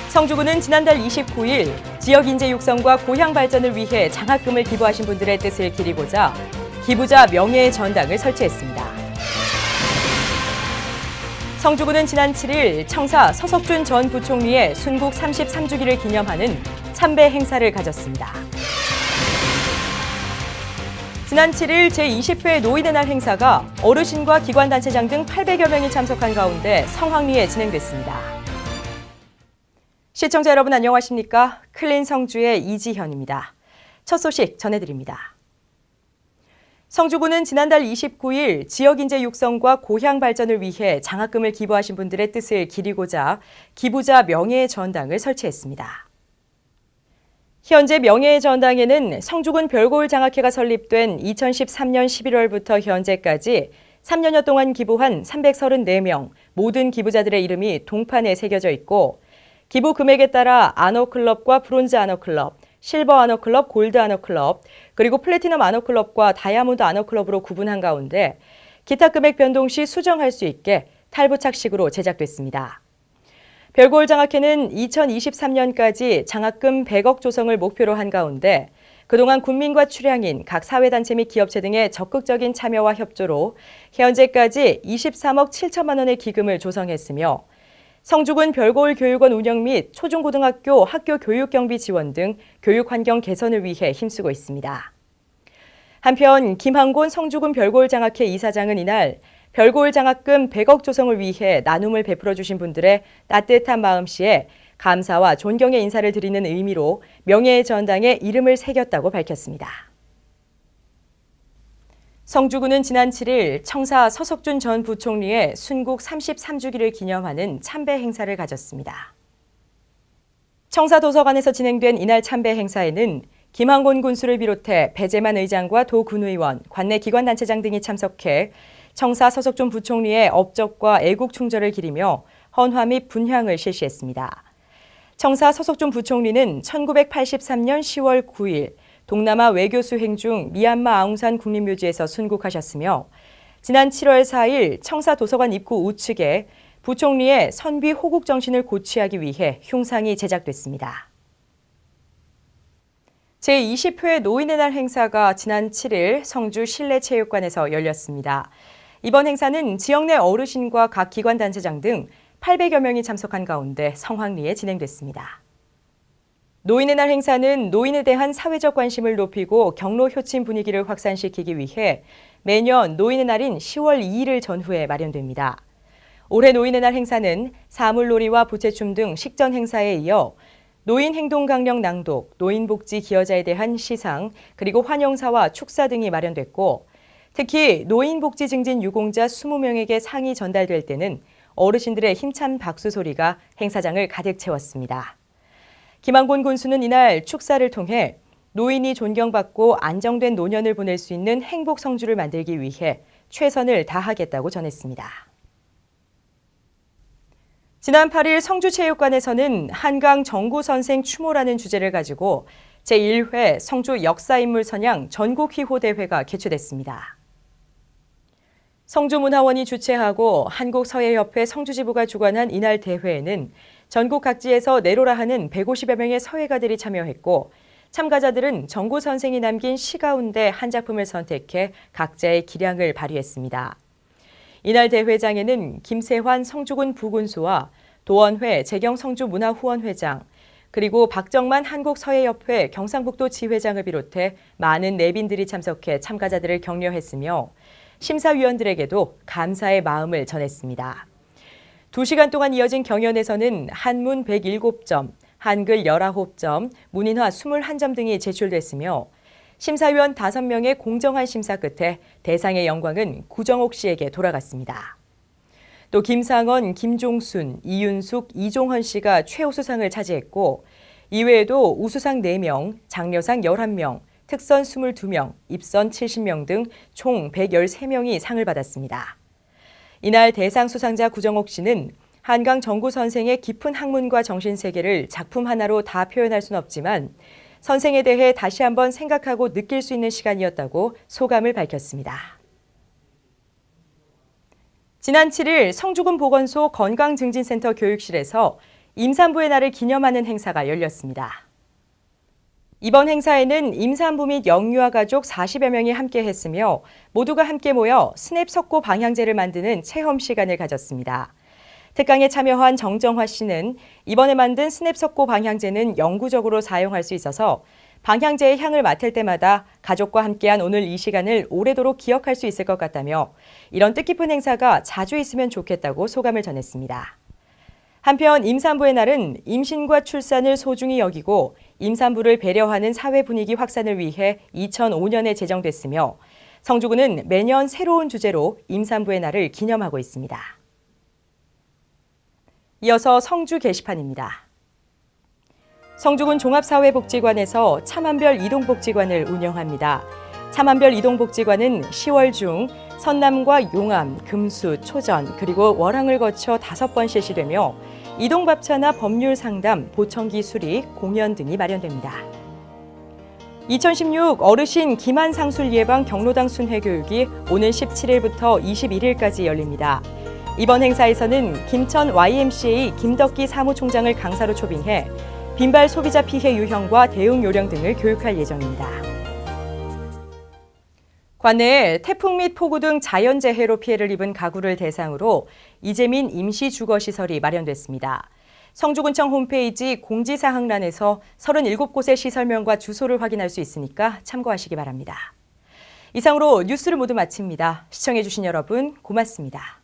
성주군은 지난달 29일 지역 인재 육성과 고향 발전을 위해 장학금을 기부하신 분들의 뜻을 기리고자 기부자 명예의 전당을 설치했습니다. 성주군은 지난 7일 청사 서석준 전 부총리의 순국 33주기를 기념하는 참배 행사를 가졌습니다. 지난 7일 제20회 노인의 날 행사가 어르신과 기관단체장 등 800여 명이 참석한 가운데 성황리에 진행됐습니다. 시청자 여러분 안녕하십니까? 클린 성주의 이지현입니다. 첫 소식 전해드립니다. 성주군은 지난달 29일 지역인재 육성과 고향 발전을 위해 장학금을 기부하신 분들의 뜻을 기리고자 기부자 명예의 전당을 설치했습니다. 현재 명예의 전당에는 성주군 별고을 장학회가 설립된 2013년 11월부터 현재까지 3년여 동안 기부한 334명 모든 기부자들의 이름이 동판에 새겨져 있고 기부 금액에 따라 아너클럽과 브론즈 아너클럽, 실버 아너클럽, 골드 아너클럽, 그리고 플래티넘 아너클럽과 다이아몬드 아너클럽으로 구분한 가운데 기타 금액 변동 시 수정할 수 있게 탈부착식으로 제작됐습니다. 별고을 장학회는 2023년까지 장학금 100억 조성을 목표로 한 가운데 그동안 군민과 출향인, 각 사회단체 및 기업체 등의 적극적인 참여와 협조로 현재까지 23억 7천만 원의 기금을 조성했으며 성주군 별고을 교육원 운영 및 초중고등학교 학교 교육경비 지원 등 교육환경 개선을 위해 힘쓰고 있습니다. 한편 김한곤 성주군 별고을 장학회 이사장은 이날 별고을 장학금 100억 조성을 위해 나눔을 베풀어 주신 분들의 따뜻한 마음씨에 감사와 존경의 인사를 드리는 의미로 명예의 전당에 이름을 새겼다고 밝혔습니다. 성주군은 지난 7일 청사 서석준 전 부총리의 순국 33주기를 기념하는 참배 행사를 가졌습니다. 청사 도서관에서 진행된 이날 참배 행사에는 김한곤 군수를 비롯해 배재만 의장과 도 군의원, 관내 기관단체장 등이 참석해 청사 서석준 부총리의 업적과 애국 충절을 기리며 헌화 및 분향을 실시했습니다. 청사 서석준 부총리는 1983년 10월 9일 동남아 외교 수행 중 미얀마 아웅산 국립묘지에서 순국하셨으며 지난 7월 4일 청사 도서관 입구 우측에 부총리의 선비 호국 정신을 고취하기 위해 흉상이 제작됐습니다. 제20회 노인의 날 행사가 지난 7일 성주 실내체육관에서 열렸습니다. 이번 행사는 지역 내 어르신과 각 기관단체장 등 800여 명이 참석한 가운데 성황리에 진행됐습니다. 노인의 날 행사는 노인에 대한 사회적 관심을 높이고 경로 효친 분위기를 확산시키기 위해 매년 노인의 날인 10월 2일을 전후에 마련됩니다. 올해 노인의 날 행사는 사물놀이와 부채춤 등 식전 행사에 이어 노인 행동 강령 낭독, 노인복지 기여자에 대한 시상, 그리고 환영사와 축사 등이 마련됐고 특히 노인복지 증진 유공자 20명에게 상이 전달될 때는 어르신들의 힘찬 박수 소리가 행사장을 가득 채웠습니다. 김한곤 군수는 이날 축사를 통해 노인이 존경받고 안정된 노년을 보낼 수 있는 행복 성주를 만들기 위해 최선을 다하겠다고 전했습니다. 지난 8일 성주체육관에서는 한강 정구선생 추모라는 주제를 가지고 제1회 성주 역사인물 선양 전국휘호대회가 개최됐습니다. 성주문화원이 주최하고 한국서예협회 성주지부가 주관한 이날 대회에는 전국 각지에서 내로라 하는 150여 명의 서예가들이 참여했고 참가자들은 정구 선생이 남긴 시 가운데 한 작품을 선택해 각자의 기량을 발휘했습니다. 이날 대회장에는 김세환 성주군 부군수와 도원회 재경성주문화후원회장 그리고 박정만 한국서예협회 경상북도 지회장을 비롯해 많은 내빈들이 참석해 참가자들을 격려했으며 심사위원들에게도 감사의 마음을 전했습니다. 2시간 동안 이어진 경연에서는 한문 107점, 한글 19점, 문인화 21점 등이 제출됐으며 심사위원 5명의 공정한 심사 끝에 대상의 영광은 구정옥 씨에게 돌아갔습니다. 또 김상원, 김종순, 이윤숙, 이종헌 씨가 최우수상을 차지했고 이외에도 우수상 4명, 장려상 11명, 특선 22명, 입선 70명 등 총 113명이 상을 받았습니다. 이날 대상 수상자 구정옥 씨는 한강 정구 선생의 깊은 학문과 정신세계를 작품 하나로 다 표현할 수는 없지만 선생에 대해 다시 한번 생각하고 느낄 수 있는 시간이었다고 소감을 밝혔습니다. 지난 7일 성주군 보건소 건강증진센터 교육실에서 임산부의 날을 기념하는 행사가 열렸습니다. 이번 행사에는 임산부 및 영유아 가족 40여 명이 함께 했으며 모두가 함께 모여 스냅 석고 방향제를 만드는 체험 시간을 가졌습니다. 특강에 참여한 정정화 씨는 이번에 만든 스냅 석고 방향제는 영구적으로 사용할 수 있어서 방향제의 향을 맡을 때마다 가족과 함께한 오늘 이 시간을 오래도록 기억할 수 있을 것 같다며 이런 뜻깊은 행사가 자주 있으면 좋겠다고 소감을 전했습니다. 한편 임산부의 날은 임신과 출산을 소중히 여기고 임산부를 배려하는 사회 분위기 확산을 위해 2005년에 제정됐으며 성주군은 매년 새로운 주제로 임산부의 날을 기념하고 있습니다. 이어서 성주 게시판입니다. 성주군 종합사회복지관에서 참안별 이동복지관을 운영합니다. 참안별 이동복지관은 10월 중 선남과 용암, 금수, 초전, 그리고 월항을 거쳐 5번 실시되며 이동밥차나 법률 상담, 보청기 수리, 공연 등이 마련됩니다. 2016 어르신 기만 상술 예방 경로당 순회 교육이 오는 17일부터 21일까지 열립니다. 이번 행사에서는 김천 YMCA 김덕기 사무총장을 강사로 초빙해 빈발 소비자 피해 유형과 대응 요령 등을 교육할 예정입니다. 관내에 태풍 및 폭우 등 자연재해로 피해를 입은 가구를 대상으로 이재민 임시주거시설이 마련됐습니다. 성주군청 홈페이지 공지사항란에서 37곳의 시설명과 주소를 확인할 수 있으니까 참고하시기 바랍니다. 이상으로 뉴스를 모두 마칩니다. 시청해주신 여러분 고맙습니다.